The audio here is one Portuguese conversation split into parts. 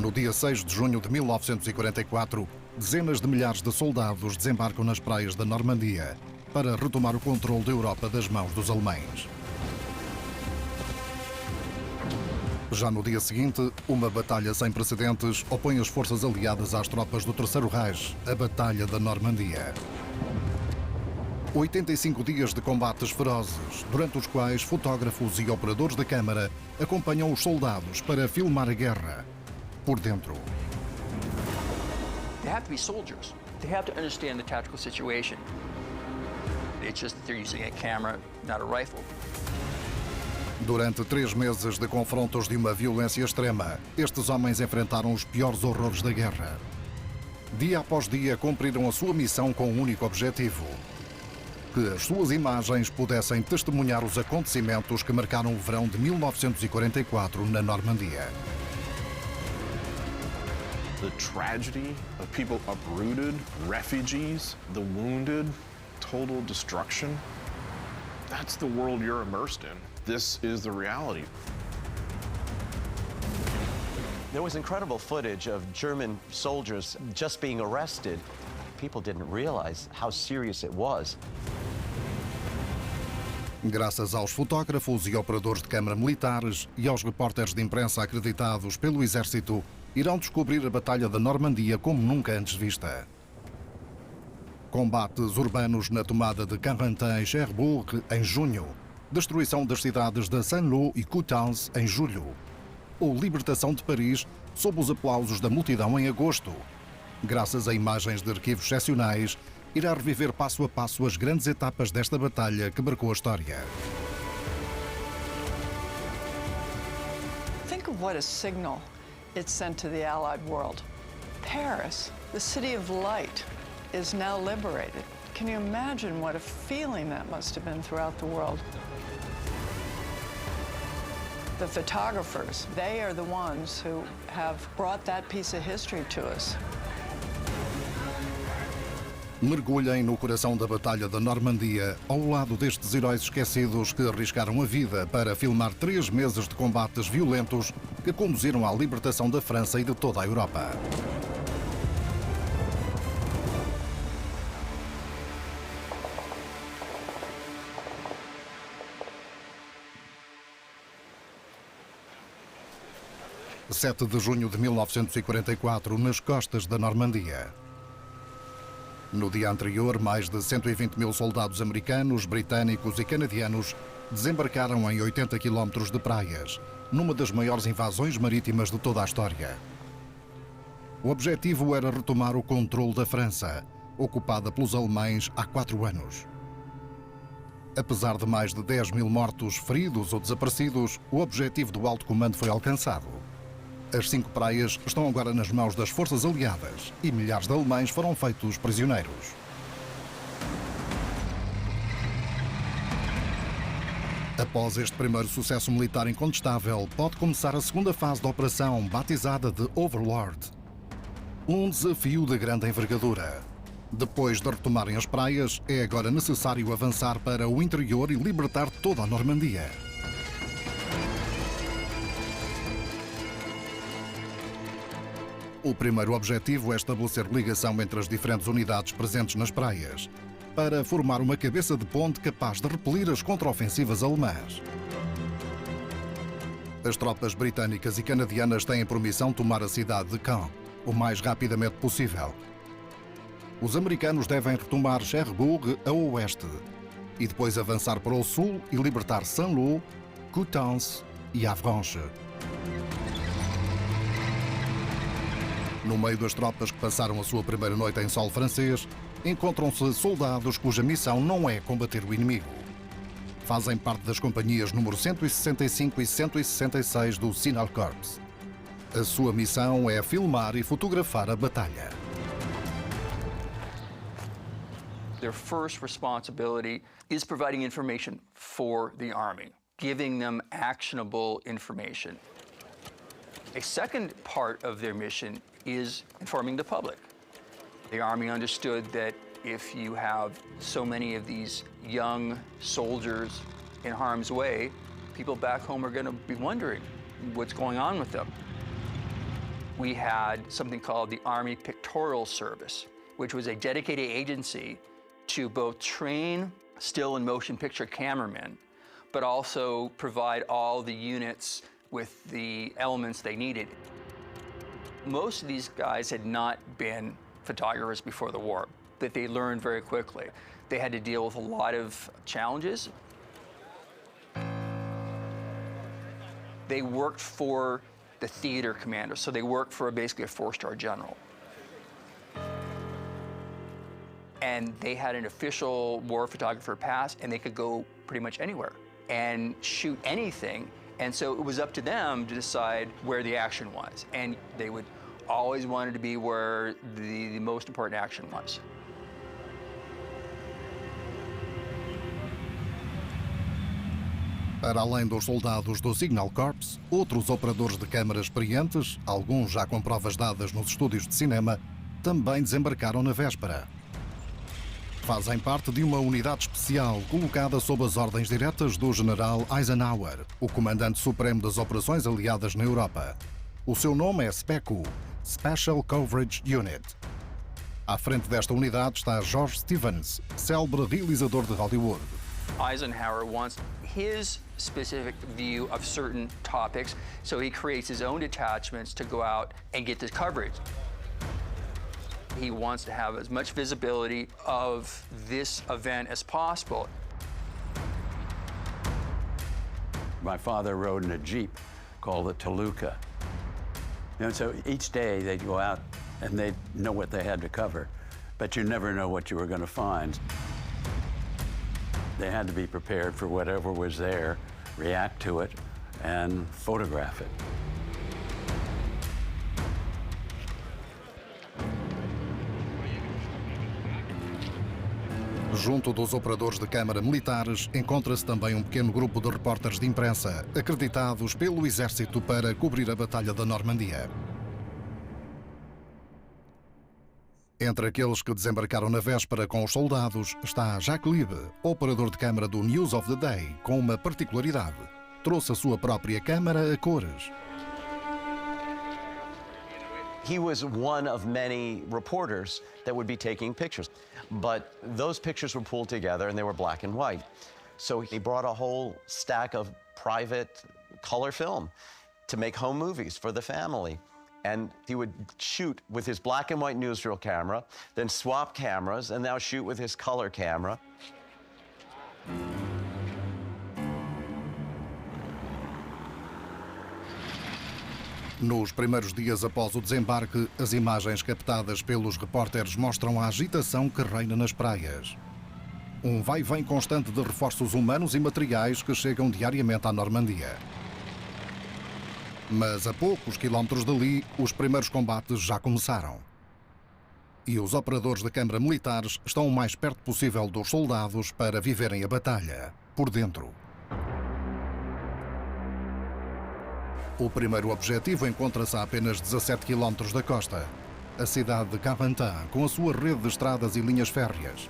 No dia 6 de junho de 1944, dezenas de milhares de soldados desembarcam nas praias da Normandia para retomar o controle da Europa das mãos dos alemães. Já no dia seguinte, uma batalha sem precedentes opõe as forças aliadas às tropas do Terceiro Reich, a Batalha da Normandia. 85 dias de combates ferozes, durante os quais fotógrafos e operadores da câmara acompanham os soldados para filmar a guerra por dentro. They have to be soldiers. They have to understand the tactical situation. It's just that they're using a camera, not a rifle. Durante 3 meses de confrontos de uma violência extrema, estes homens enfrentaram os piores horrores da guerra. Dia após dia cumpriram a sua missão com um único objetivo: que as suas imagens pudessem testemunhar os acontecimentos que marcaram o verão de 1944 na Normandia. The tragedy of people uprooted, refugees, the wounded, total destruction. That's the world you're immersed in. This is the reality. There was incredible footage of German soldiers just being arrested. People didn't realize how serious it was. Graças aos fotógrafos e operadores de câmara militares e aos repórteres de imprensa acreditados pelo Exército, irão descobrir a Batalha da Normandia como nunca antes vista. Combates urbanos na tomada de Carentan e Cherbourg em junho, destruição das cidades de Saint-Lô e Coutances em julho, ou libertação de Paris sob os aplausos da multidão em agosto. Graças a imagens de arquivos excepcionais, irá reviver passo a passo as grandes etapas desta batalha que marcou a história. Think of what a signal it sent to the Allied world. Paris, the city of light, is now liberated. Can you imagine what a feeling that must have been throughout the world? The photographers, they are the ones who have brought that piece of history to us. Mergulhem no coração da Batalha da Normandia, ao lado destes heróis esquecidos que arriscaram a vida para filmar 3 meses de combates violentos que conduziram à libertação da França e de toda a Europa. – 7 de junho de 1944, nas costas da Normandia. No dia anterior, mais de 120 mil soldados americanos, britânicos e canadianos desembarcaram em 80 quilómetros de praias, numa das maiores invasões marítimas de toda a história. O objetivo era retomar o controle da França, ocupada pelos alemães há 4 anos. Apesar de mais de 10 mil mortos, feridos ou desaparecidos, o objetivo do alto comando foi alcançado. As 5 praias estão agora nas mãos das forças aliadas e milhares de alemães foram feitos prisioneiros. Após este primeiro sucesso militar incontestável, pode começar a segunda fase da operação, batizada de Overlord. Um desafio de grande envergadura. Depois de retomarem as praias, é agora necessário avançar para o interior e libertar toda a Normandia. O primeiro objetivo é estabelecer ligação entre as diferentes unidades presentes nas praias, para formar uma cabeça de ponte capaz de repelir as contraofensivas alemãs. As tropas britânicas e canadianas têm por missão tomar a cidade de Caen o mais rapidamente possível. Os americanos devem retomar Cherbourg a oeste e depois avançar para o sul e libertar Saint-Lô, Coutances e Avranches. No meio das tropas que passaram a sua primeira noite em solo francês, encontram-se soldados cuja missão não é combater o inimigo. Fazem parte das companhias número 165 e 166 do Signal Corps. A sua missão é filmar e fotografar a batalha. Their first responsibility is providing information for the Army, giving them actionable information. A second part of their mission is informing the public. The Army understood that if you have so many of these young soldiers in harm's way, people back home are going to be wondering what's going on with them. we had something called the Army Pictorial Service, which was a dedicated agency to both train still and motion picture cameramen, but also provide all the units with the elements they needed. Most of these guys had not been photographers before the war, but they learned very quickly. They had to deal with a lot of challenges. They worked for the theater commander, so they worked for basically a four-star general. And they had an official war photographer pass, and they could go pretty much anywhere and shoot anything. And so it was up to them to decide where the action was. And they would always wanted to be where the most important action was. Para além dos soldados do Signal Corps, outros operadores de câmara experientes, alguns já com provas dadas nos estúdios de cinema, também desembarcaram na véspera. Fazem parte de uma unidade especial colocada sob as ordens diretas do general Eisenhower, o comandante supremo das operações aliadas na Europa. O seu nome é SPECU, Special Coverage Unit. À frente desta unidade está George Stevens, célebre realizador de Hollywood. Eisenhower wants his specific view of certain topics, so he creates his own detachments to go out and get this coverage. He wants to have as much visibility of this event as possible. My father rode in a Jeep called the Toluca. And so each day they'd go out and they'd know what they had to cover, but you never know what you were going to find. They had to be prepared for whatever was there, react to it, and photograph it. Junto dos operadores de câmara militares, encontra-se também um pequeno grupo de repórteres de imprensa, acreditados pelo Exército para cobrir a Batalha da Normandia. Entre aqueles que desembarcaram na véspera com os soldados está Jacques Liebe, operador de câmara do News of the Day, com uma particularidade. Trouxe a sua própria câmara a cores. He was one of many reporters that would be taking pictures. But those pictures were pulled together and they were black and white. So he brought a whole stack of private color film to make home movies for the family. And he would shoot with his black and white newsreel camera, then swap cameras, and now shoot with his color camera. Nos primeiros dias após o desembarque, as imagens captadas pelos repórteres mostram a agitação que reina nas praias. Um vai-vem constante de reforços humanos e materiais que chegam diariamente à Normandia. Mas a poucos quilómetros dali, os primeiros combates já começaram. E os operadores da câmara militares estão o mais perto possível dos soldados para viverem a batalha, por dentro. O primeiro objetivo encontra-se a apenas 17 km da costa, a cidade de Carentan, com a sua rede de estradas e linhas férreas.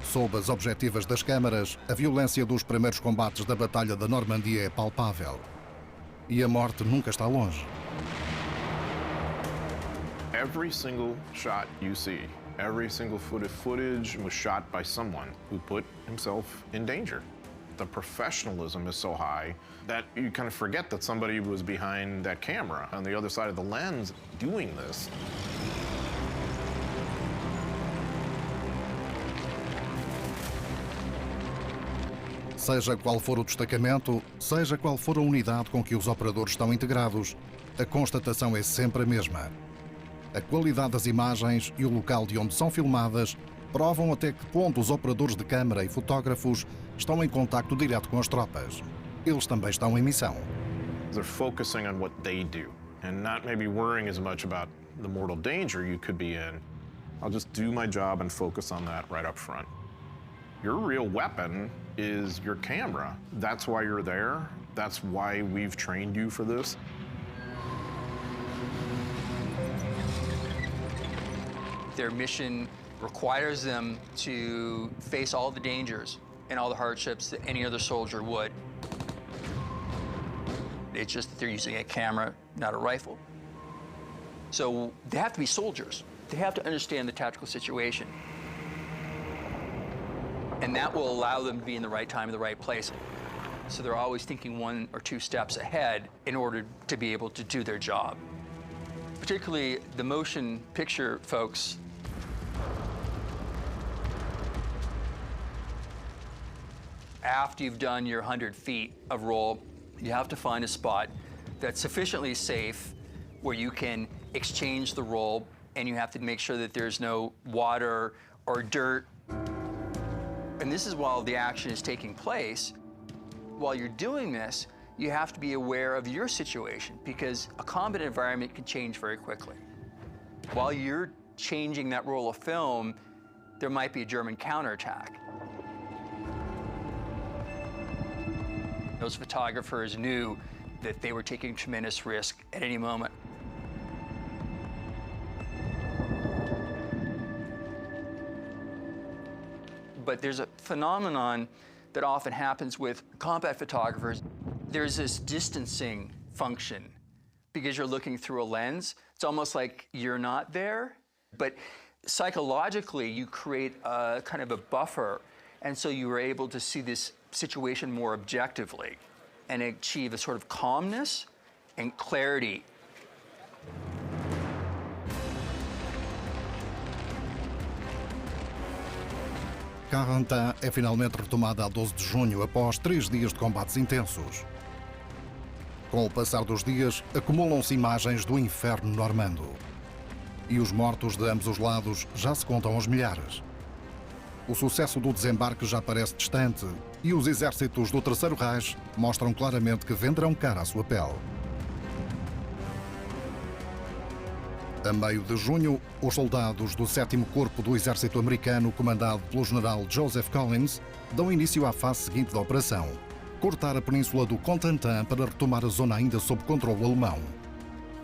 Sob as objetivas das câmaras, a violência dos primeiros combates da Batalha da Normandia é palpável. E a morte nunca está longe. Every single shot you see, every single footage was shot by someone who put himself in danger. The professionalism is so high that you kind of forget that somebody was behind that camera on the other side of the lens doing this. Seja qual for o destacamento, seja qual for a unidade com que os operadores estão integrados, a constatação é sempre a mesma. A qualidade das imagens e o local de onde são filmadas provam até que ponto os operadores de câmara e fotógrafos estão em contacto direto com as tropas. Eles também estão em missão. They're focusing on what they do and not maybe worrying as much about the mortal danger you could be in. I'll just do my job and focus on that right up front. Your real weapon is your camera. That's why you're there. That's why we've trained you for this. Their mission requires them to face all the dangers and all the hardships that any other soldier would. It's just that they're using a camera, not a rifle. So they have to be soldiers. They have to understand the tactical situation. And that will allow them to be in the right time, in the right place. So they're always thinking 1 or 2 steps ahead in order to be able to do their job. Particularly the motion picture folks. After you've done your 100 feet of roll, you have to find a spot that's sufficiently safe where you can exchange the roll, and you have to make sure that there's no water or dirt. And this is while the action is taking place. While you're doing this, you have to be aware of your situation, because a combat environment can change very quickly. While you're changing that roll of film, there might be a German counterattack. Those photographers knew that they were taking tremendous risk at any moment. But there's a phenomenon that often happens with combat photographers. There's this distancing function because you're looking through a lens. It's almost like you're not there, but psychologically you create a kind of a buffer, and so you are able to see this situation more objectively and achieve a sort of calmness and clarity. Carentan é finalmente retomada a 12 de junho após 3 dias de combates intensos. Com o passar dos dias, acumulam-se imagens do inferno normando. E os mortos de ambos os lados já se contam aos milhares. O sucesso do desembarque já parece distante e os exércitos do Terceiro Reich mostram claramente que venderão cara à sua pele. A meio de junho, os soldados do 7º Corpo do Exército Americano, comandado pelo general Joseph Collins, dão início à fase seguinte da operação: cortar a península do Cotentin para retomar a zona ainda sob controle alemão.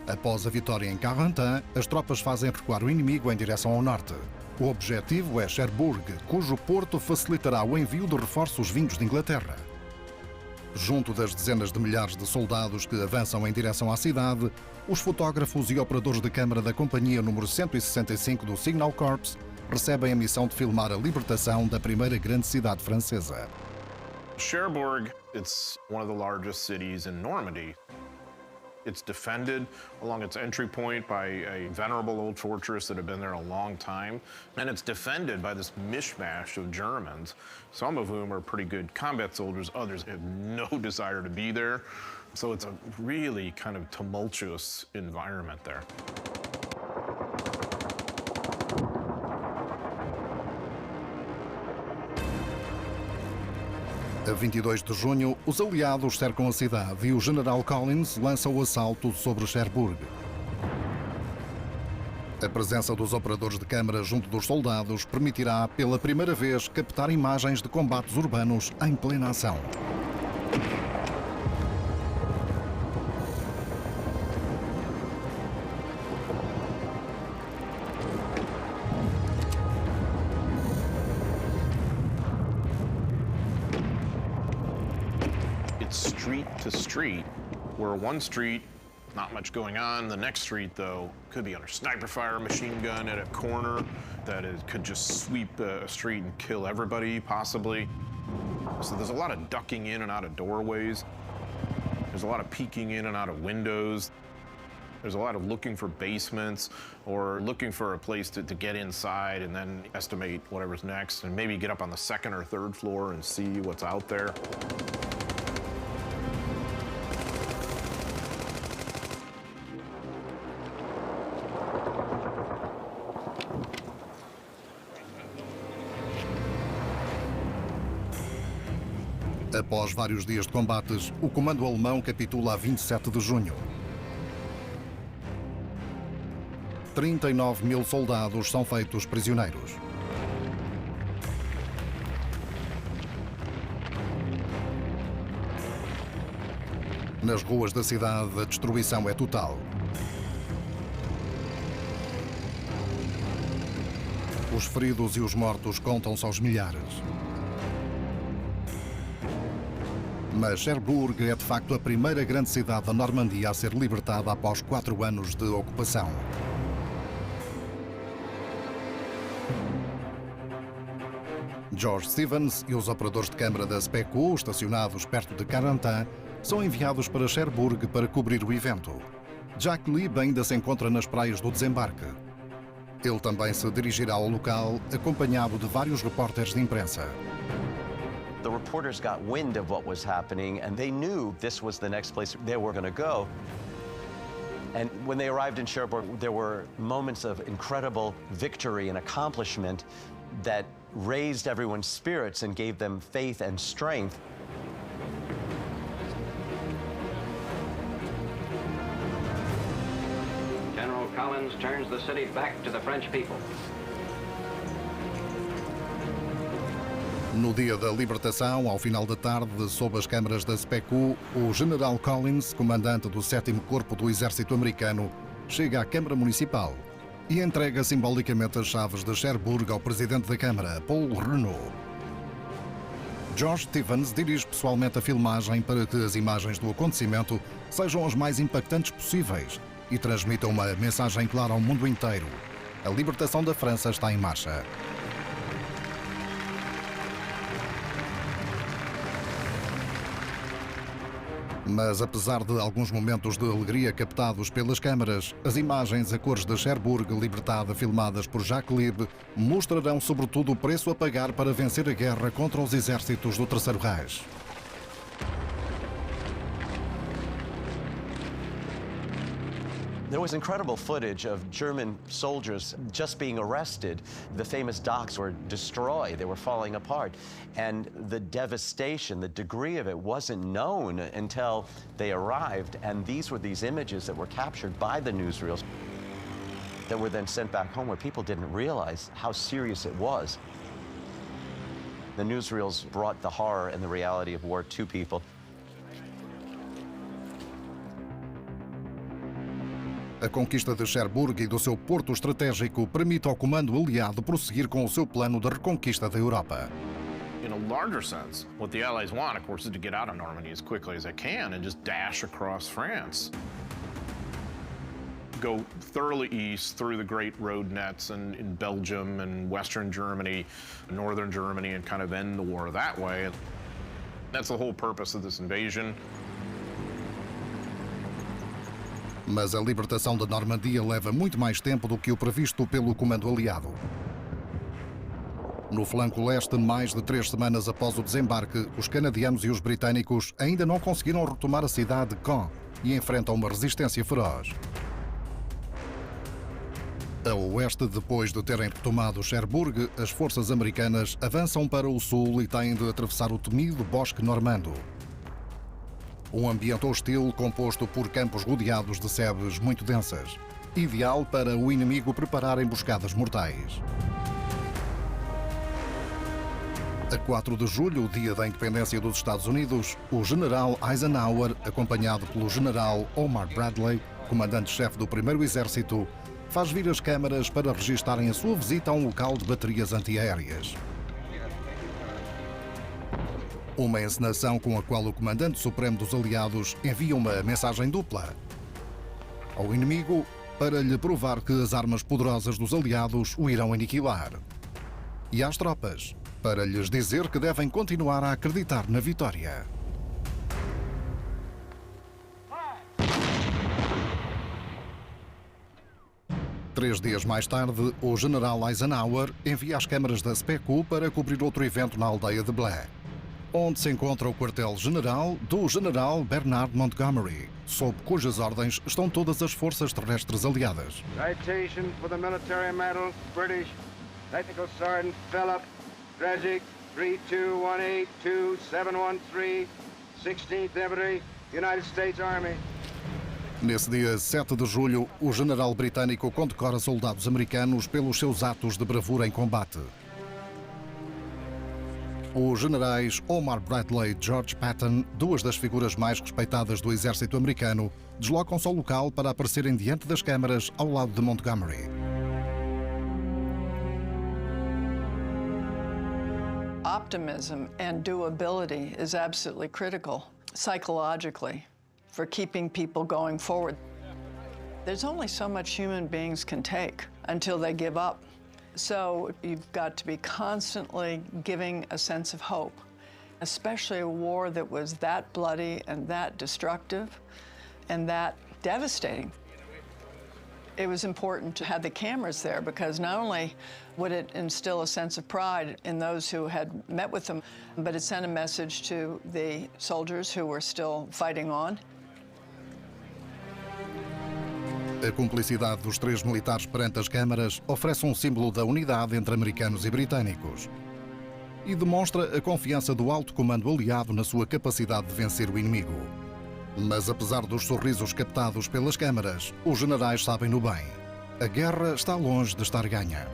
Após a vitória em Carentan, as tropas fazem recuar o inimigo em direção ao norte. O objetivo é Cherbourg, cujo porto facilitará o envio de reforços vindos de Inglaterra. Junto das dezenas de milhares de soldados que avançam em direção à cidade, os fotógrafos e operadores de câmara da Companhia número 165 do Signal Corps recebem a missão de filmar a libertação da primeira grande cidade francesa. Cherbourg, it's one of the largest cities in Normandy. It's defended along its entry point by a venerable old fortress that had been there a long time. And it's defended by this mishmash of Germans, some of whom are pretty good combat soldiers, others have no desire to be there. So it's a really kind of tumultuous environment there. A 22 de junho, os aliados cercam a cidade e o general Collins lança o assalto sobre Cherbourg. A presença dos operadores de câmara junto dos soldados permitirá, pela primeira vez, captar imagens de combates urbanos em plena ação. Street to street, where one street, not much going on. The next street, though, could be under sniper fire, machine gun at a corner that could just sweep a street and kill everybody, possibly. So there's a lot of ducking in and out of doorways. There's a lot of peeking in and out of windows. There's a lot of looking for basements or looking for a place to get inside and then estimate whatever's next and maybe get up on the 2nd or 3rd floor and see what's out there. Após vários dias de combates, o comando alemão capitula a 27 de junho. 39 mil soldados são feitos prisioneiros. Nas ruas da cidade, a destruição é total. Os feridos e os mortos contam-se aos milhares. Mas Cherbourg é de facto a primeira grande cidade da Normandia a ser libertada após 4 anos de ocupação. George Stevens e os operadores de câmara da SPECU, estacionados perto de Carentan, são enviados para Cherbourg para cobrir o evento. Jack Lieb ainda se encontra nas praias do desembarque. Ele também se dirigirá ao local, acompanhado de vários repórteres de imprensa. The reporters got wind of what was happening, and they knew this was the next place they were going to go. And when they arrived in Cherbourg, there were moments of incredible victory and accomplishment that raised everyone's spirits and gave them faith and strength. General Collins turns the city back to the French people. No dia da libertação, ao final da tarde, sob as câmaras da SPECU, o General Collins, comandante do 7º Corpo do Exército Americano, chega à Câmara Municipal e entrega simbolicamente as chaves de Cherbourg ao Presidente da Câmara, Paul Renault. George Stevens dirige pessoalmente a filmagem para que as imagens do acontecimento sejam as mais impactantes possíveis e transmitam uma mensagem clara ao mundo inteiro. A libertação da França está em marcha. Mas, apesar de alguns momentos de alegria captados pelas câmaras, as imagens a cores de Cherbourg libertada filmadas por Jacques Lieb mostrarão sobretudo o preço a pagar para vencer a guerra contra os exércitos do Terceiro Reich. There was incredible footage of German soldiers just being arrested. The famous docks were destroyed, they were falling apart. And the devastation, the degree of it wasn't known until they arrived. And these were these images that were captured by the newsreels that were then sent back home where people didn't realize how serious it was. The newsreels brought the horror and the reality of war to people. A conquista de Cherbourg e do seu porto estratégico permite ao comando aliado prosseguir com o seu plano de reconquista da Europa. In a larger sense, what the Allies want, of course, is to get out of Normandy as quickly as they can and just dash across France. Go thoroughly east through the great road nets and in Belgium and Western Germany, Northern Germany, and kind of end the war that way. That's the whole purpose of this invasion. Mas a libertação da Normandia leva muito mais tempo do que o previsto pelo comando aliado. No flanco leste, mais de 3 semanas após o desembarque, os canadianos e os britânicos ainda não conseguiram retomar a cidade de Caen e enfrentam uma resistência feroz. A oeste, depois de terem retomado Cherbourg, as forças americanas avançam para o sul e têm de atravessar o temido bosque normando. Um ambiente hostil composto por campos rodeados de sebes muito densas, ideal para o inimigo preparar emboscadas mortais. A 4 de julho, o dia da independência dos Estados Unidos, o general Eisenhower, acompanhado pelo general Omar Bradley, comandante-chefe do 1º Exército, faz vir as câmaras para registarem a sua visita a um local de baterias antiaéreas. Uma encenação com a qual o comandante supremo dos aliados envia uma mensagem dupla ao inimigo para lhe provar que as armas poderosas dos aliados o irão aniquilar. E às tropas, para lhes dizer que devem continuar a acreditar na vitória. Três dias mais tarde, o general Eisenhower envia as câmaras da SPECU para cobrir outro evento na aldeia de Blair, onde se encontra o quartel-general do general Bernard Montgomery, sob cujas ordens estão todas as forças terrestres aliadas. Citation for the military medals, British Technical Sergeant Philip Dredzik, 32182-713, 16th Infantry, United States Army. Nesse dia 7 de julho, o general britânico condecora soldados americanos pelos seus atos de bravura em combate. Os generais Omar Bradley e George Patton, duas das figuras mais respeitadas do exército americano, deslocam-se ao local para aparecerem diante das câmaras ao lado de Montgomery. optimism and doability is absolutely critical psychologically for keeping people going forward. There's only so much human beings can take until they give up. So you've got to be constantly giving a sense of hope, especially a war that was that bloody and that destructive and that devastating. It was important to have the cameras there because not only would it instill a sense of pride in those who had met with them, but it sent a message to the soldiers who were still fighting on. A cumplicidade dos três militares perante as câmaras oferece símbolo da unidade entre americanos e britânicos e demonstra a confiança do alto comando aliado na sua capacidade de vencer o inimigo. Mas apesar dos sorrisos captados pelas câmaras, os generais sabem-no bem. A guerra está longe de estar ganha.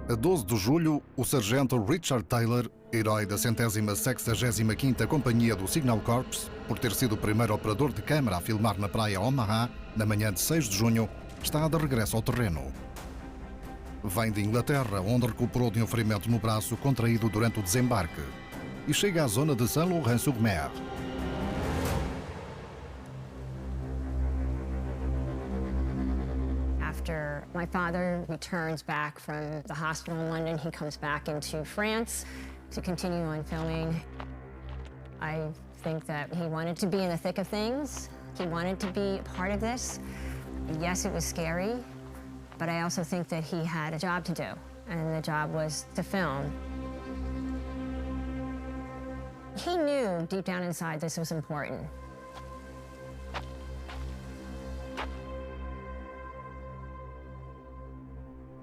A 12 de julho, o sargento Richard Taylor, herói da 165ª Companhia do Signal Corps, por ter sido o primeiro operador de câmara a filmar na praia Omaha, na manhã de 6 de junho, está de regresso ao terreno. Vem de Inglaterra, onde recuperou de um ferimento no braço contraído durante o desembarque, e chega à zona de Saint-Laurent-sur-Mer. After my father returns back from the hospital in London, he comes back into France to continue on filming. I think that he wanted to be in the thick of things. He wanted to be a part of this. Yes, it was scary, but I also think that he had a job to do, and the job was to film. He knew deep down inside this was important.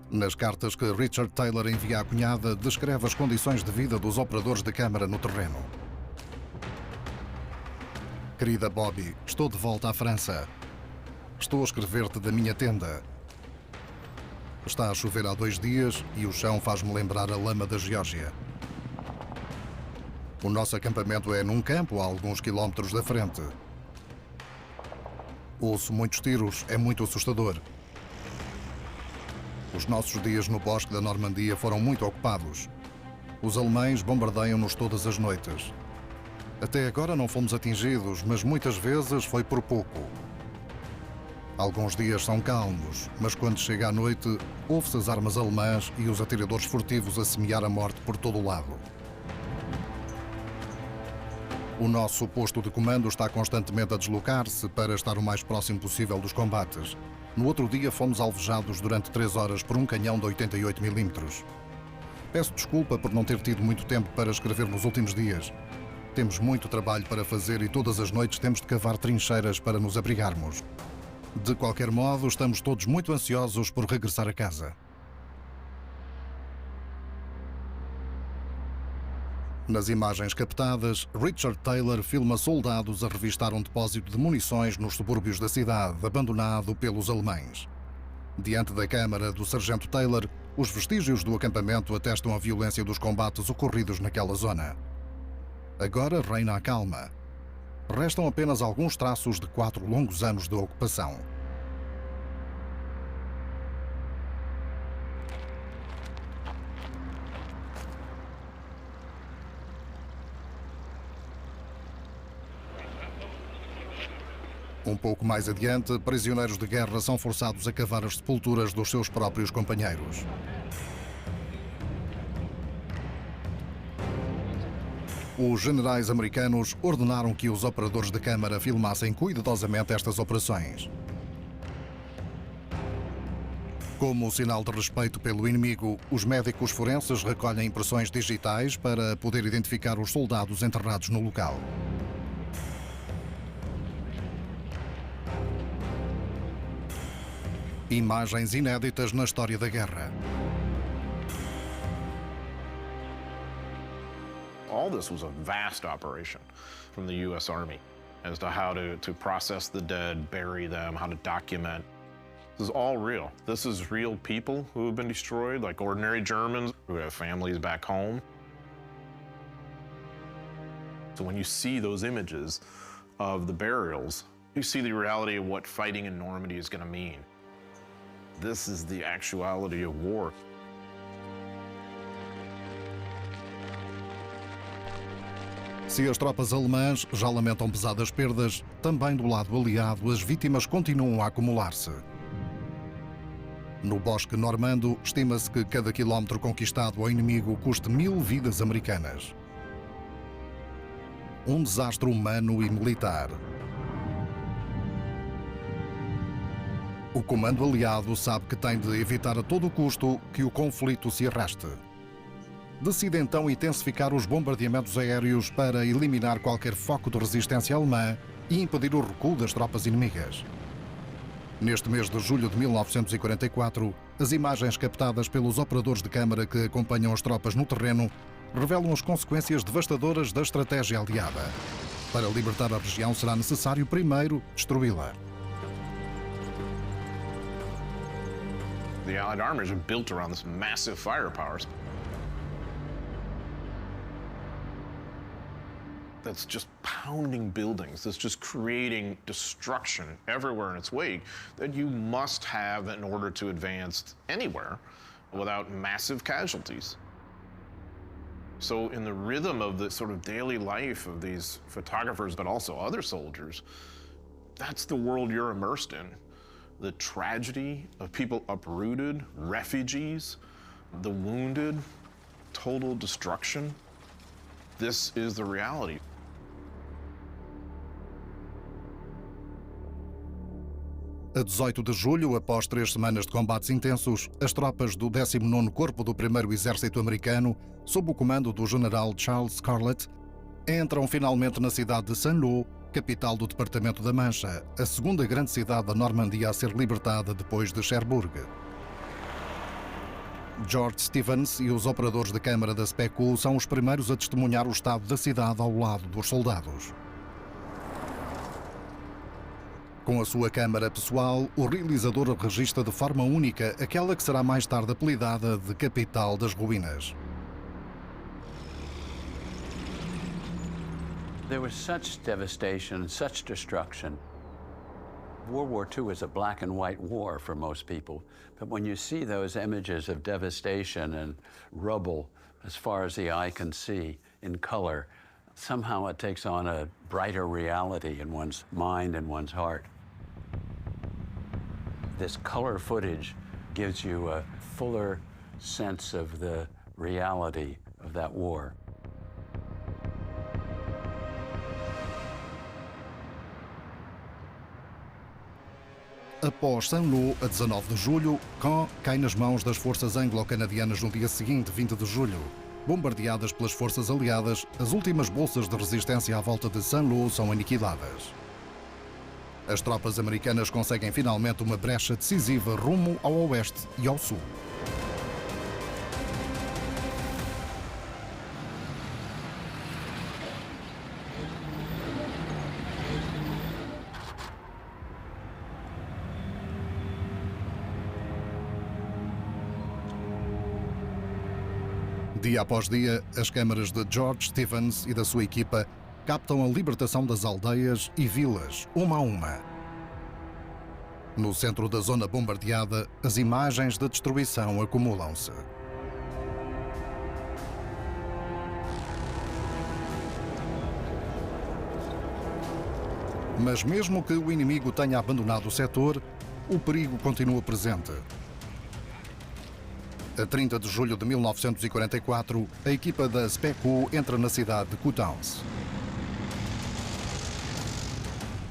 Nas cartas que Richard Taylor envia à cunhada, descreve as condições de vida dos operadores de câmara no terreno. Querida Bobby, estou de volta à França. Estou a escrever-te da minha tenda. Está a chover há 2 dias e o chão faz-me lembrar a lama da Geórgia. O nosso acampamento é num campo a alguns quilómetros da frente. Ouço muitos tiros, é muito assustador. Os nossos dias no bosque da Normandia foram muito ocupados. Os alemães bombardeiam-nos todas as noites. Até agora não fomos atingidos, mas muitas vezes foi por pouco. Alguns dias são calmos, mas quando chega a noite, ouve-se as armas alemãs e os atiradores furtivos a semear a morte por todo o lado. O nosso posto de comando está constantemente a deslocar-se para estar o mais próximo possível dos combates. No outro dia fomos alvejados durante 3 horas por um canhão de 88 mm. Peço desculpa por não ter tido muito tempo para escrever nos últimos dias. Temos muito trabalho para fazer e todas as noites temos de cavar trincheiras para nos abrigarmos. De qualquer modo, estamos todos muito ansiosos por regressar a casa. Nas imagens captadas, Richard Taylor filma soldados a revistar um depósito de munições nos subúrbios da cidade, abandonado pelos alemães. Diante da câmara do sargento Taylor, os vestígios do acampamento atestam a violência dos combates ocorridos naquela zona. Agora reina a calma. Restam apenas alguns traços de 4 longos anos de ocupação. Um pouco mais adiante, prisioneiros de guerra são forçados a cavar as sepulturas dos seus próprios companheiros. Os generais americanos ordenaram que os operadores de câmara filmassem cuidadosamente estas operações. Como sinal de respeito pelo inimigo, os médicos forenses recolhem impressões digitais para poder identificar os soldados enterrados no local. Imagens inéditas na história da guerra. All this was a vast operation from the U.S. Army as to how to process the dead, bury them, how to document. This is all real. This is real people who have been destroyed, like ordinary Germans who have families back home. So when you see those images of the burials, you see the reality of what fighting in Normandy is going to mean. This is the actuality of war. Se as tropas alemãs já lamentam pesadas perdas, também do lado aliado as vítimas continuam a acumular-se. No bosque normando, estima-se que cada quilómetro conquistado ao inimigo custe 1000 vidas americanas. Um desastre humano e militar. O comando aliado sabe que tem de evitar a todo custo que o conflito se arraste. Decide então intensificar os bombardeamentos aéreos para eliminar qualquer foco de resistência alemã e impedir o recuo das tropas inimigas. Neste mês de julho de 1944, as imagens captadas pelos operadores de câmara que acompanham as tropas no terreno revelam as consequências devastadoras da estratégia aliada. Para libertar a região será necessário primeiro destruí-la. The Allied armies are built around this massive firepower that's just pounding buildings, that's just creating destruction everywhere in its wake that you must have in order to advance anywhere without massive casualties. So in the rhythm of the sort of daily life of these photographers, but also other soldiers, that's the world you're immersed in. The tragedy of people uprooted, refugees, the wounded, total destruction. This is the reality. A 18 de julho, após 3 semanas de combates intensos, as tropas do 19º Corpo do 1º Exército Americano, sob o comando do general Charles Scarlett, entram finalmente na cidade de Saint-Lô, capital do Departamento da Mancha, a segunda grande cidade da Normandia a ser libertada depois de Cherbourg. George Stevens e os operadores de câmara da SPECU são os primeiros a testemunhar o estado da cidade ao lado dos soldados. Com a sua câmara pessoal, o realizador registra de forma única aquela que será mais tarde apelidada de Capital das Ruínas. There was such devastation, such destruction. World War II is a black and white war for most people, but when you see those images of devastation and rubble as far as the eye can see in color, somehow it takes on a brighter reality in one's mind and one's heart. This color footage gives you a fuller sense of the reality of that war. Após Saint-Lô, a 19 de julho, Caen cai nas mãos das forças anglo-canadianas no dia seguinte, 20 de julho. Bombardeadas pelas forças aliadas, as últimas bolsas de resistência à volta de Saint-Lô são aniquiladas. As tropas americanas conseguem finalmente uma brecha decisiva rumo ao oeste e ao sul. Dia após dia, as câmaras de George Stevens e da sua equipa captam a libertação das aldeias e vilas, uma a uma. No centro da zona bombardeada, as imagens de destruição acumulam-se. Mas mesmo que o inimigo tenha abandonado o setor, o perigo continua presente. A 30 de julho de 1944, a equipa da SPECU entra na cidade de Coutances.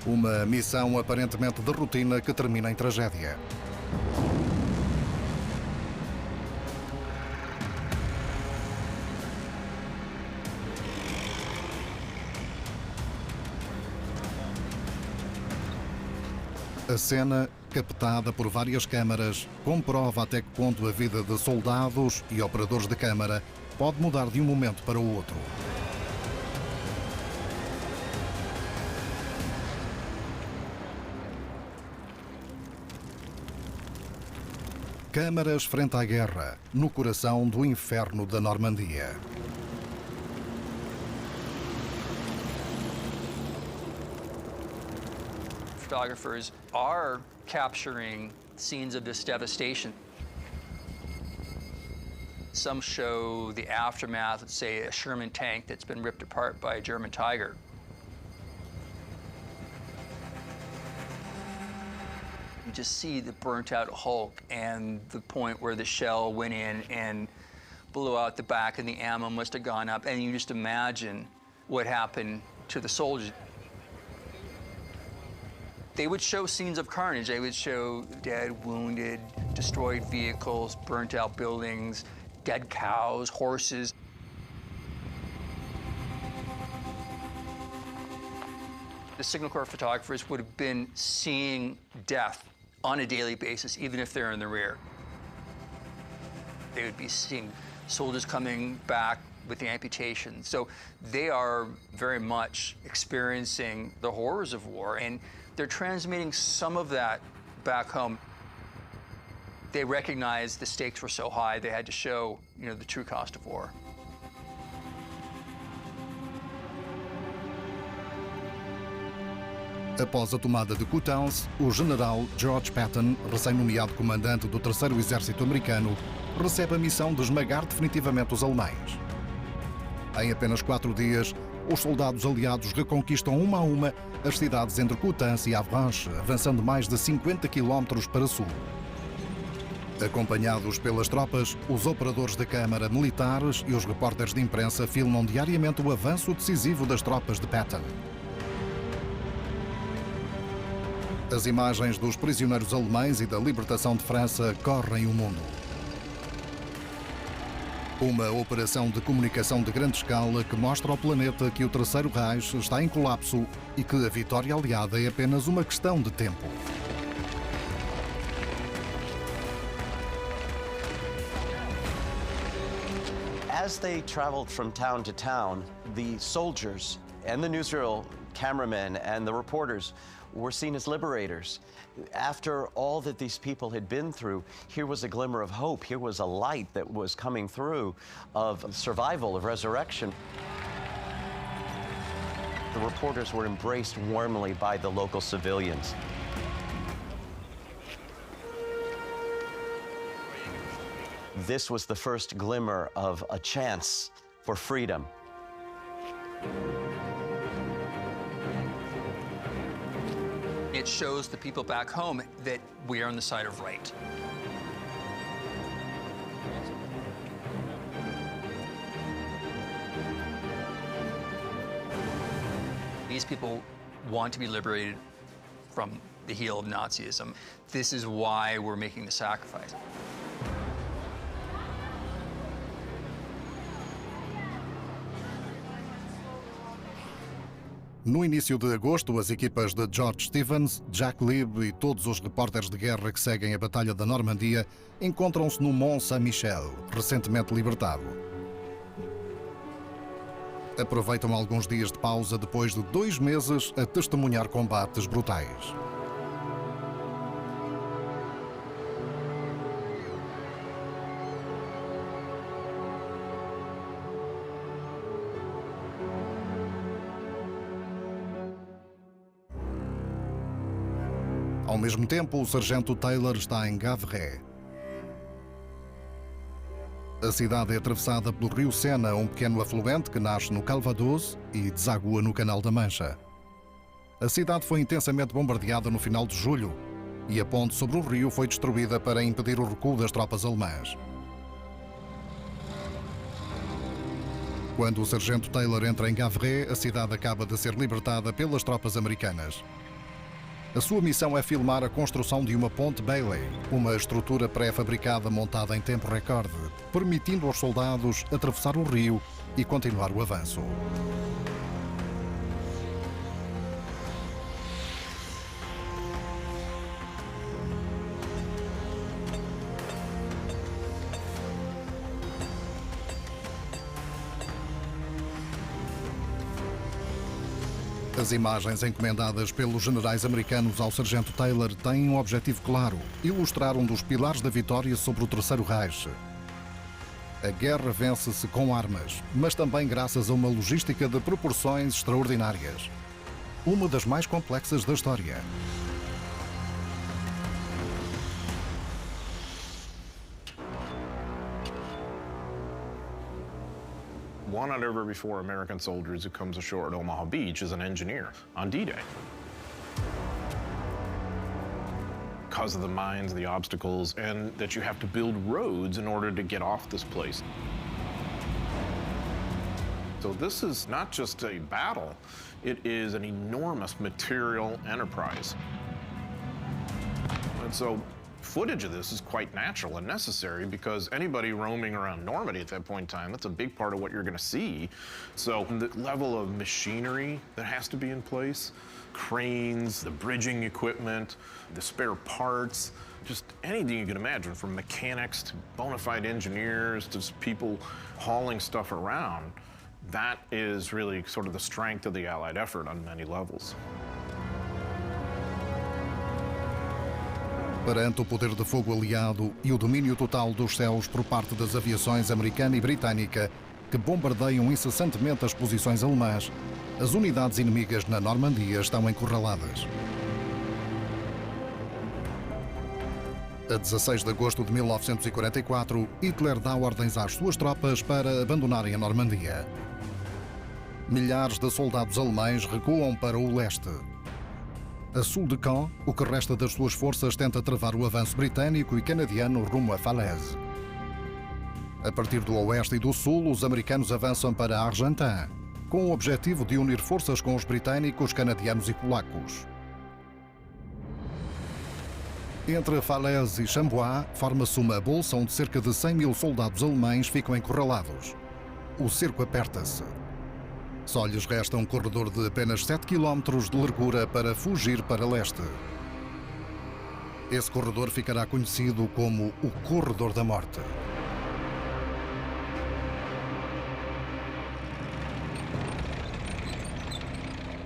Uma missão aparentemente de rotina que termina em tragédia. A cena, captada por várias câmaras, comprova até que ponto a vida de soldados e operadores de câmara pode mudar de um momento para o outro. Câmaras frente à guerra, no coração do inferno da Normandia. Photographers are capturing scenes of this devastation. Some show the aftermath, let's say a Sherman tank that's been ripped apart by a German Tiger. You just see the burnt out Hulk and the point where the shell went in and blew out the back and the ammo must have gone up, and you just imagine what happened to the soldiers. They would show scenes of carnage. They would show dead, wounded, destroyed vehicles, burnt out buildings, dead cows, horses. The Signal Corps photographers would have been seeing death on a daily basis, even if they're in the rear. They would be seeing soldiers coming back with the amputation. So they are very much experiencing the horrors of war, and they're transmitting some of that back home. They recognized the stakes were so high, they had to show, the true cost of war. Após a tomada de Coutances, o general George Patton, recém-nomeado comandante do Terceiro Exército Americano, recebe a missão de esmagar definitivamente os alemães. Em apenas 4 dias, os soldados aliados reconquistam uma a uma as cidades entre Coutances e Avranches, avançando mais de 50 quilómetros para sul. Acompanhados pelas tropas, os operadores da Câmara, militares e os repórteres de imprensa filmam diariamente o avanço decisivo das tropas de Patton. As imagens dos prisioneiros alemães e da libertação de França correm o mundo. Uma operação de comunicação de grande escala que mostra ao planeta que o Terceiro Reich está em colapso e que a vitória aliada é apenas uma questão de tempo. As they traveled from town to town, the soldiers and the newsreel cameramen and the reporters were seen as liberators. After all that these people had been through, here was a glimmer of hope. Here was a light that was coming through of survival, of resurrection. The reporters were embraced warmly by the local civilians. This was the first glimmer of a chance for freedom. It shows the people back home that we are on the side of right. These people want to be liberated from the heel of Nazism. This is why we're making the sacrifice. No início de agosto, as equipas de George Stevens, Jack Lieb e todos os repórteres de guerra que seguem a Batalha da Normandia encontram-se no Mont Saint-Michel, recentemente libertado. Aproveitam alguns dias de pausa depois de 2 meses a testemunhar combates brutais. Ao mesmo tempo, o sargento Taylor está em Gavre. A cidade é atravessada pelo rio Sena, um pequeno afluente que nasce no Calvados e desagua no Canal da Mancha. A cidade foi intensamente bombardeada no final de julho e a ponte sobre o rio foi destruída para impedir o recuo das tropas alemãs. Quando o sargento Taylor entra em Gavre, a cidade acaba de ser libertada pelas tropas americanas. A sua missão é filmar a construção de uma ponte Bailey, uma estrutura pré-fabricada montada em tempo recorde, permitindo aos soldados atravessar o rio e continuar o avanço. As imagens encomendadas pelos generais americanos ao sargento Taylor têm um objetivo claro: ilustrar um dos pilares da vitória sobre o Terceiro Reich. A guerra vence-se com armas, mas também graças a uma logística de proporções extraordinárias. Uma das mais complexas da história. 1 out of every 4 American soldiers who comes ashore at Omaha Beach is an engineer on D-Day. Because of the mines, the obstacles, and that you have to build roads in order to get off this place. So this is not just a battle, it is an enormous material enterprise. And so footage of this is quite natural and necessary because anybody roaming around Normandy at that point in time, that's a big part of what you're gonna see. So the level of machinery that has to be in place, cranes, the bridging equipment, the spare parts, just anything you can imagine, from mechanics to bona fide engineers to just people hauling stuff around, that is really sort of the strength of the Allied effort on many levels. Perante o poder de fogo aliado e o domínio total dos céus por parte das aviações americana e britânica, que bombardeiam incessantemente as posições alemãs, as unidades inimigas na Normandia estão encurraladas. A 16 de agosto de 1944, Hitler dá ordens às suas tropas para abandonarem a Normandia. Milhares de soldados alemães recuam para o leste. A sul de Caen, o que resta das suas forças tenta travar o avanço britânico e canadiano rumo a Falaise. A partir do oeste e do sul, os americanos avançam para Argentan, com o objetivo de unir forças com os britânicos, canadianos e polacos. Entre Falaise e Chambois, forma-se uma bolsa onde cerca de 100 mil soldados alemães ficam encurralados. O cerco aperta-se. Só lhes resta um corredor de apenas 7 km de largura para fugir para leste. Esse corredor ficará conhecido como o Corredor da Morte.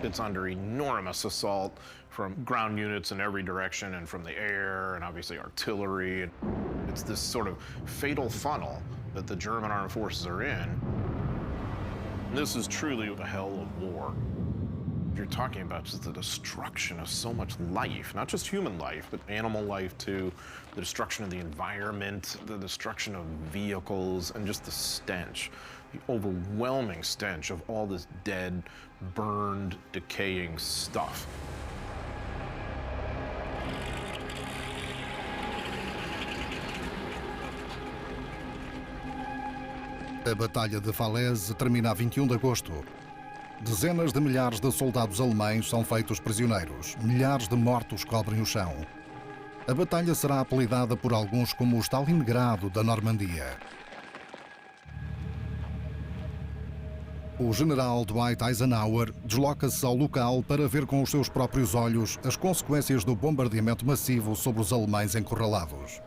It's under enormous assault from ground units in every direction and from the air and obviously artillery. It's this sort of fatal funnel that the German armed forces are in. This is truly the hell of war. You're talking about just the destruction of so much life, not just human life, but animal life too, the destruction of the environment, the destruction of vehicles, and just the stench, the overwhelming stench of all this dead, burned, decaying stuff. A Batalha de Falaise termina a 21 de agosto. Dezenas de milhares de soldados alemães são feitos prisioneiros. Milhares de mortos cobrem o chão. A batalha será apelidada por alguns como o Stalingrado da Normandia. O general Dwight Eisenhower desloca-se ao local para ver com os seus próprios olhos as consequências do bombardeamento massivo sobre os alemães encurralados.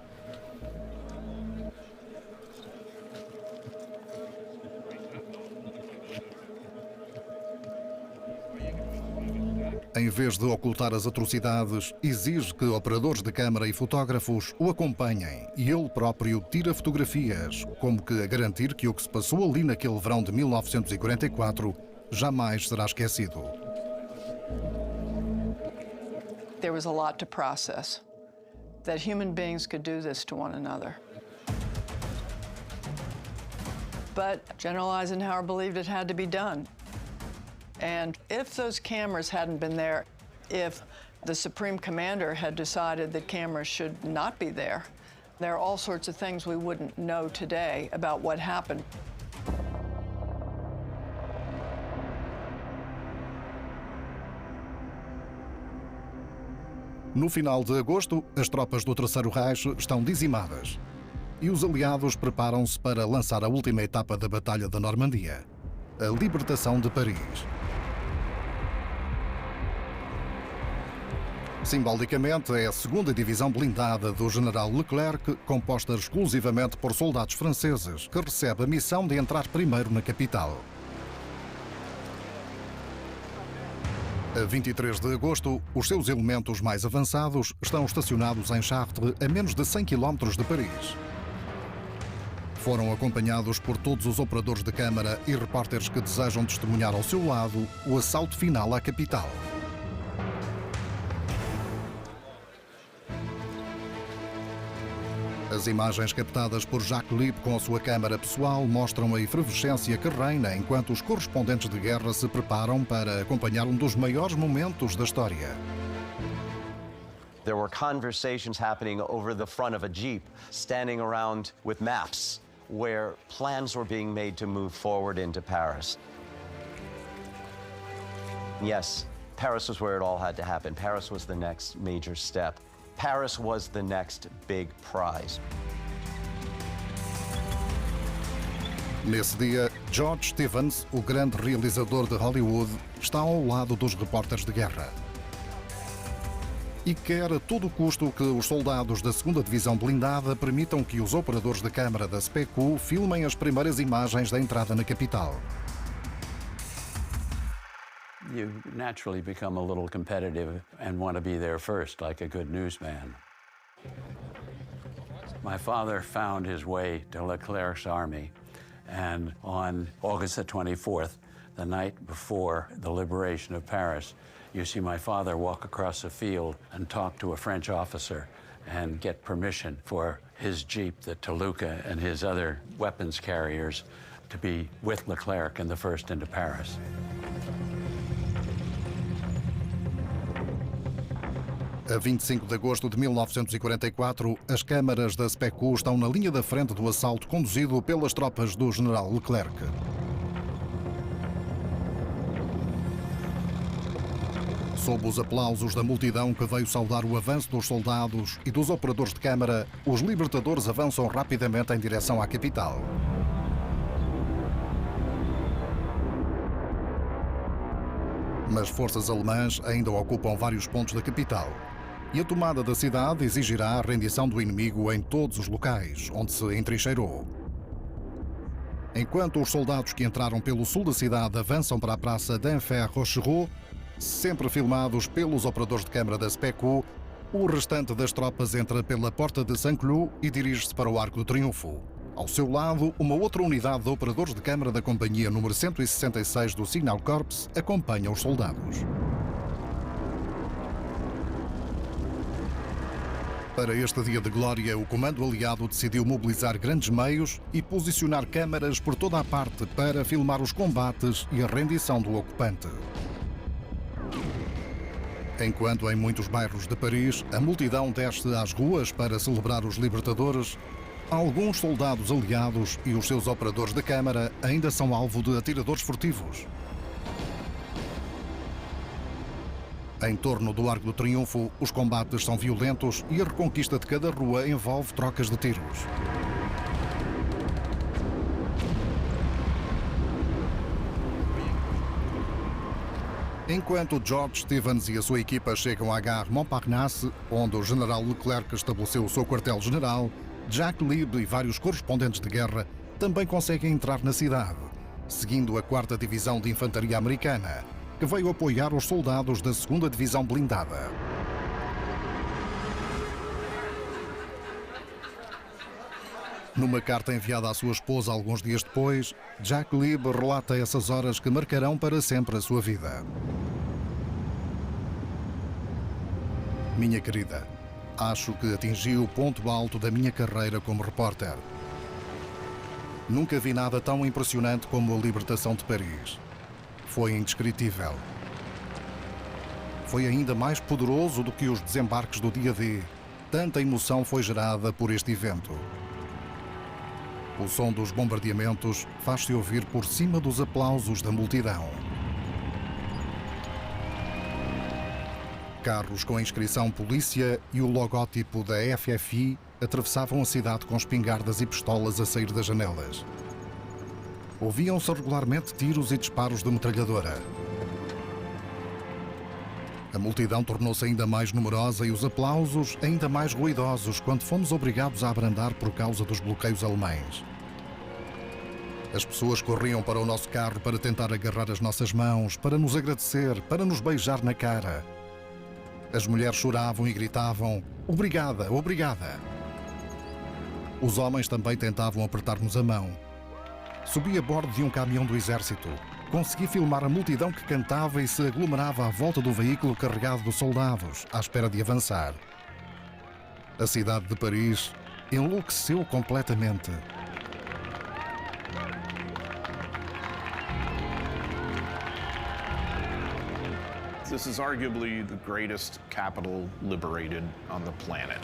Em vez de ocultar as atrocidades, exige que operadores de câmara e fotógrafos o acompanhem e ele próprio tira fotografias, como que a garantir que o que se passou ali naquele verão de 1944 jamais será esquecido. There was a lot to process, that human beings could do this to one another. But General Eisenhower believed it had to be done. And if those cameras hadn't been there, if the Supreme Commander had decided that cameras should not be there, there are all sorts of things we wouldn't know today about what happened. No final de agosto, as tropas do Terceiro Reich estão dizimadas e os aliados preparam-se para lançar a última etapa da Batalha da Normandia, a libertação de Paris. Simbolicamente, é a segunda divisão blindada do general Leclerc, composta exclusivamente por soldados franceses, que recebe a missão de entrar primeiro na capital. A 23 de agosto, os seus elementos mais avançados estão estacionados em Chartres, a menos de 100 km de Paris. Foram acompanhados por todos os operadores de câmara e repórteres que desejam testemunhar ao seu lado o assalto final à capital. As imagens captadas por Jacques Lieb com a sua câmara pessoal mostram a efervescência que reina enquanto os correspondentes de guerra se preparam para acompanhar um dos maiores momentos da história. There were conversations happening over the front of a Jeep, standing around with maps, where plans were being made to move forward into Paris. Yes, Paris was where it all had to happen. Paris was the next major step. Paris was the next big prize. Nesse dia, George Stevens, o grande realizador de Hollywood, está ao lado dos repórteres de guerra. E quer a todo custo que os soldados da 2ª Divisão Blindada permitam que os operadores de câmara da SPECU filmem as primeiras imagens da entrada na capital. You naturally become a little competitive and want to be there first, like a good newsman. My father found his way to Leclerc's army, and on August the 24th, the night before the liberation of Paris, you see my father walk across a field and talk to a French officer and get permission for his Jeep, the Toluca, and his other weapons carriers to be with Leclerc in the first into Paris. A 25 de agosto de 1944, as câmaras da SPECU estão na linha da frente do assalto conduzido pelas tropas do general Leclerc. Sob os aplausos da multidão que veio saudar o avanço dos soldados e dos operadores de câmara, os libertadores avançam rapidamente em direção à capital. Mas forças alemãs ainda ocupam vários pontos da capital. E a tomada da cidade exigirá a rendição do inimigo em todos os locais onde se entrincheirou. Enquanto os soldados que entraram pelo sul da cidade avançam para a praça d'Enfer-Rochereau, sempre filmados pelos operadores de câmara da SPECU, o restante das tropas entra pela porta de Saint-Cloud e dirige-se para o Arco do Triunfo. Ao seu lado, uma outra unidade de operadores de câmara da companhia número 166 do Signal Corps acompanha os soldados. Para este dia de glória, o comando aliado decidiu mobilizar grandes meios e posicionar câmaras por toda a parte para filmar os combates e a rendição do ocupante. Enquanto em muitos bairros de Paris a multidão desce às ruas para celebrar os libertadores, alguns soldados aliados e os seus operadores de câmara ainda são alvo de atiradores furtivos. Em torno do Arco do Triunfo, os combates são violentos e a reconquista de cada rua envolve trocas de tiros. Enquanto George Stevens e a sua equipa chegam à Gare Montparnasse, onde o general Leclerc estabeleceu o seu quartel-general, Jacques Lieb e vários correspondentes de guerra também conseguem entrar na cidade, seguindo a 4ª Divisão de Infantaria Americana, que veio apoiar os soldados da 2ª Divisão Blindada. Numa carta enviada à sua esposa alguns dias depois, Jacques Lieb relata essas horas que marcarão para sempre a sua vida. Minha querida, acho que atingi o ponto alto da minha carreira como repórter. Nunca vi nada tão impressionante como a libertação de Paris. Foi indescritível. Foi ainda mais poderoso do que os desembarques do dia D. Tanta emoção foi gerada por este evento. O som dos bombardeamentos faz-se ouvir por cima dos aplausos da multidão. Carros com a inscrição Polícia e o logótipo da FFI atravessavam a cidade com espingardas e pistolas a sair das janelas. Ouviam-se regularmente tiros e disparos de metralhadora. A multidão tornou-se ainda mais numerosa e os aplausos ainda mais ruidosos quando fomos obrigados a abrandar por causa dos bloqueios alemães. As pessoas corriam para o nosso carro para tentar agarrar as nossas mãos, para nos agradecer, para nos beijar na cara. As mulheres choravam e gritavam: "Obrigada, obrigada!" Os homens também tentavam apertar-nos a mão. Subi a bordo de um caminhão do exército. Consegui filmar a multidão que cantava e se aglomerava à volta do veículo carregado de soldados, à espera de avançar. A cidade de Paris enlouqueceu completamente. This is arguably the greatest capital liberated on the planet.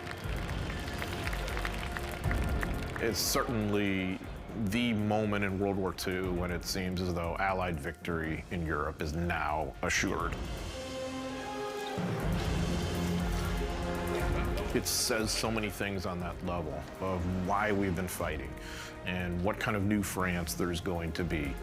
It's certainly the moment in World War II when it seems as though Allied victory in Europe is now assured. It says so many things on that level of why we've been fighting and what kind of new France there's going to be.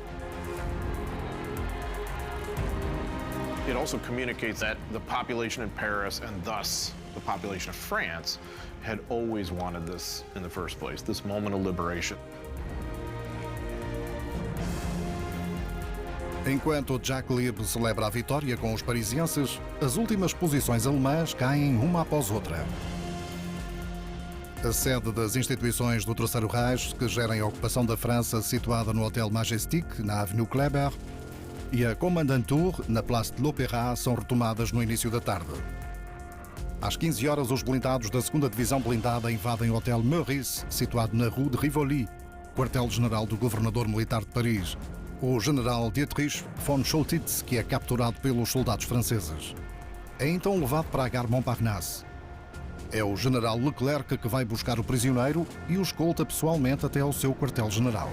It also communicates that the population in Paris, and thus the population of France, had always wanted this in the first place, this moment of liberation. Enquanto Jacques Lieb celebra a vitória com os parisienses, as últimas posições alemãs caem uma após outra. A sede das instituições do Terceiro Reich, que gerem a ocupação da França, situada no Hotel Majestic, na Avenue Kléber, e a Kommandantur, na Place de l'Opéra, são retomadas no início da tarde. Às 15 horas, os blindados da 2ª Divisão Blindada invadem o Hotel Meurice, situado na Rue de Rivoli, quartel-general do governador militar de Paris, o general Dietrich von Choltitz, que é capturado pelos soldados franceses. É então levado para a Gare Montparnasse. É o general Leclerc que vai buscar o prisioneiro e o escolta pessoalmente até ao seu quartel-general.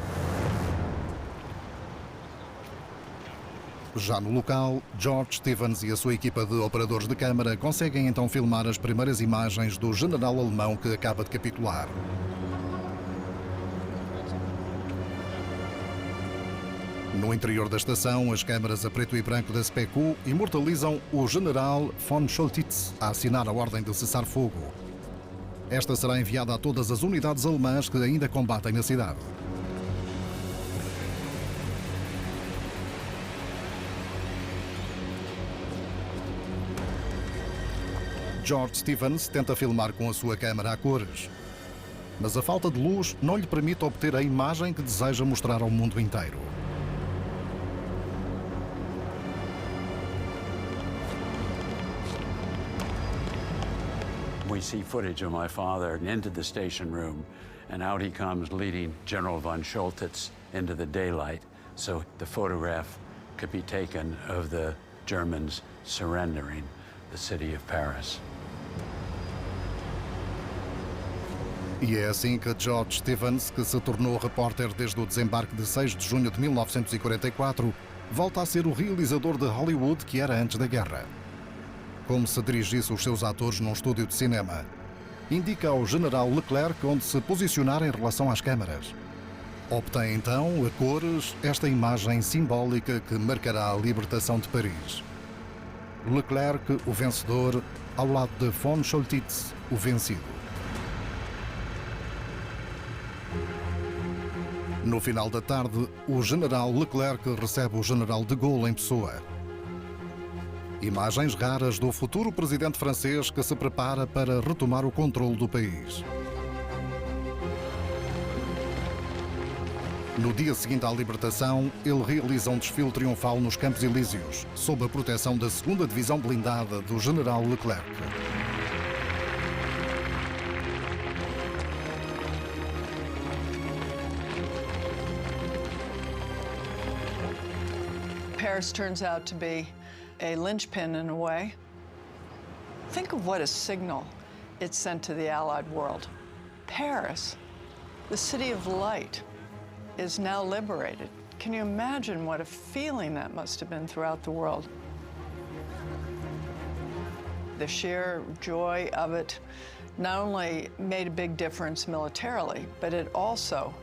Já no local, George Stevens e a sua equipa de operadores de câmara conseguem então filmar as primeiras imagens do general alemão que acaba de capitular. No interior da estação, as câmaras a preto e branco da SPQ imortalizam o general von Choltitz a assinar a ordem de cessar-fogo. Esta será enviada a todas as unidades alemãs que ainda combatem na cidade. George Stevens tenta filmar com a sua câmara a cores, mas a falta de luz não lhe permite obter a imagem que deseja mostrar ao mundo inteiro. We see footage of my father into the station room, and out he comes leading General von Choltitz into the daylight, so the photograph could be taken of the Germans surrendering the city of Paris. E é assim que George Stevens, que se tornou repórter desde o desembarque de 6 de junho de 1944, volta a ser o realizador de Hollywood que era antes da guerra. Como se dirigisse os seus atores num estúdio de cinema. Indica ao general Leclerc onde se posicionar em relação às câmaras. Obtém então, a cores, esta imagem simbólica que marcará a libertação de Paris. Leclerc, o vencedor, ao lado de von Choltitz, o vencido. No final da tarde, o general Leclerc recebe o general de Gaulle em pessoa. Imagens raras do futuro presidente francês que se prepara para retomar o controle do país. No dia seguinte à libertação, ele realiza um desfile triunfal nos Campos Elíseos, sob a proteção da 2ª Divisão Blindada do general Leclerc. Paris turns out to be a linchpin in a way. Think of what a signal it sent to the Allied world. Paris, the city of light, is now liberated. Can you imagine what a feeling that must have been throughout the world? The sheer joy of it not only made a big difference militarily, but it also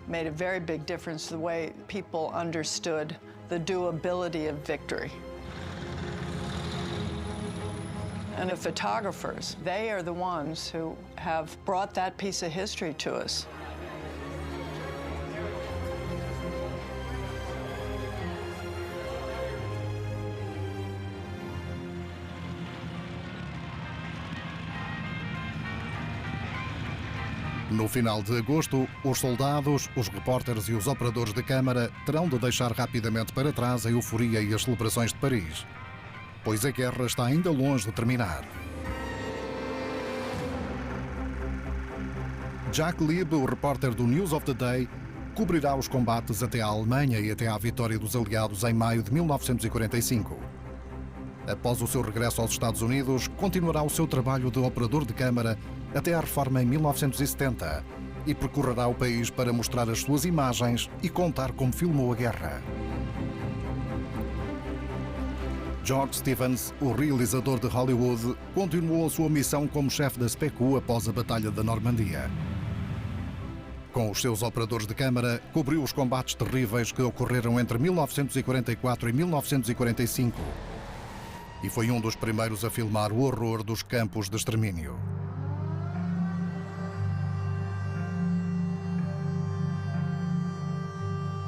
made a very big difference the way people understood the doability of victory. And the photographers, they are the ones who have brought that piece of history to us. No final de agosto, os soldados, os repórteres e os operadores de câmara terão de deixar rapidamente para trás a euforia e as celebrações de Paris, pois a guerra está ainda longe de terminar. Jack Lieb, o repórter do News of the Day, cobrirá os combates até à Alemanha e até à vitória dos aliados em maio de 1945. Após o seu regresso aos Estados Unidos, continuará o seu trabalho de operador de câmara até à reforma em 1970 e percorrerá o país para mostrar as suas imagens e contar como filmou a guerra. George Stevens, o realizador de Hollywood, continuou a sua missão como chefe da SPECU após a Batalha da Normandia. Com os seus operadores de câmara, cobriu os combates terríveis que ocorreram entre 1944 e 1945 e foi um dos primeiros a filmar o horror dos campos de extermínio.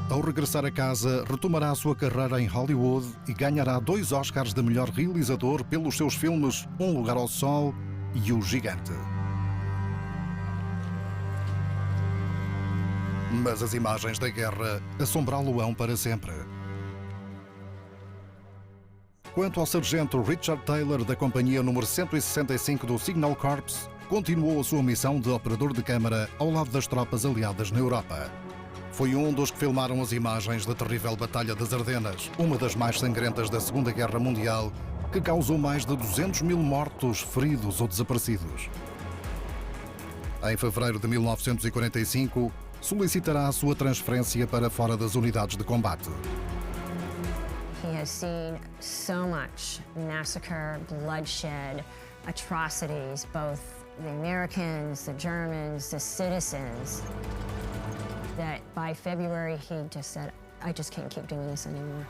Ao regressar a casa, retomará a sua carreira em Hollywood e ganhará 2 Oscars de melhor realizador pelos seus filmes Um Lugar ao Sol e O Gigante. Mas as imagens da guerra assombrá-lo-ão para sempre. Quanto ao sargento Richard Taylor, da companhia número 165 do Signal Corps, continuou a sua missão de operador de câmara ao lado das tropas aliadas na Europa. Foi um dos que filmaram as imagens da terrível Batalha das Ardenas, uma das mais sangrentas da Segunda Guerra Mundial, que causou mais de 200 mil mortos, feridos ou desaparecidos. Em fevereiro de 1945, solicitará a sua transferência para fora das unidades de combate. He has seen so much massacre, bloodshed, atrocities, both the Americans, the Germans, the citizens, that by February he just said, I just can't keep doing this anymore.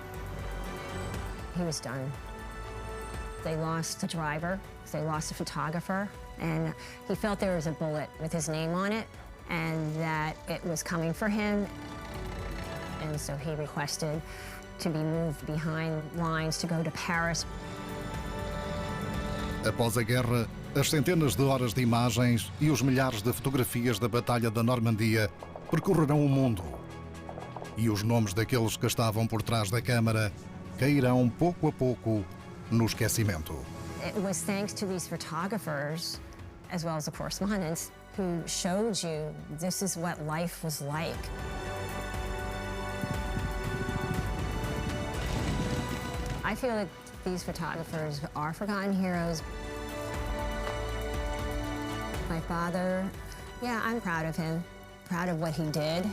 He was done. They lost the driver, they lost the photographer, and he felt there was a bullet with his name on it and that it was coming for him. And so he requested to be moved behind lines to go to Paris. Após a guerra, as centenas de horas de imagens e os milhares de fotografias da Batalha da Normandia percorrerão o mundo. E os nomes daqueles que estavam por trás da câmara cairão pouco a pouco no esquecimento. It was thanks to these photographers, as well as the correspondents, who showed you this is what life was like. I feel like these photographers are forgotten heroes. My father, yeah, I'm proud of him, proud of what he did.